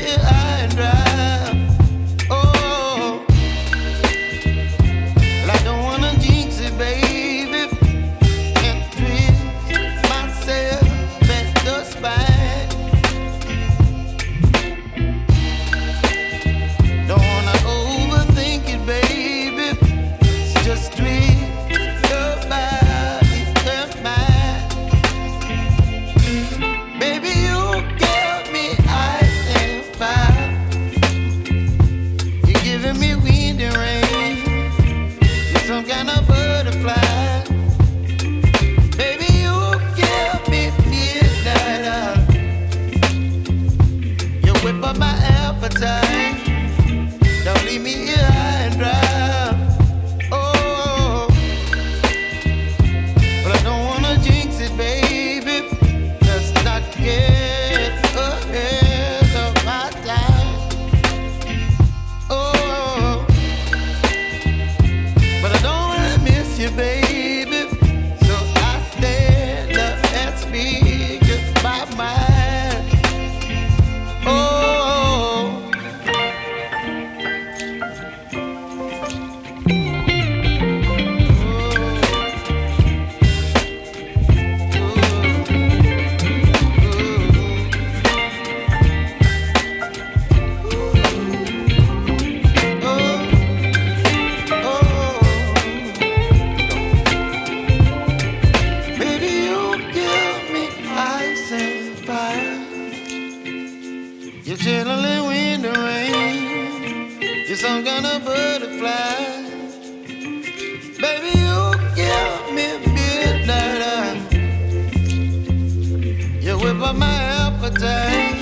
here high and dry. Oh, well, I don't wanna jinx it, baby, and twist myself at the spine. Don't wanna overthink it, baby. It's just twist your body and mine. Baby, you give me ice and fire. You're giving me wind and rain. You're some kind of butterfly. Baby, you give me midnight. You whip up my appetite. Don't leave me here high and dry. Oh, but I don't wanna jinx it, baby. Let's not get ahead of my time. Oh, but I don't wanna miss you, baby. So I stand up and speak my mind. Oh. Baby, you give me ice and fire. You're chilling wind and rain. You're some kind of butterfly. Baby, you give me midnight. You whip up my appetite.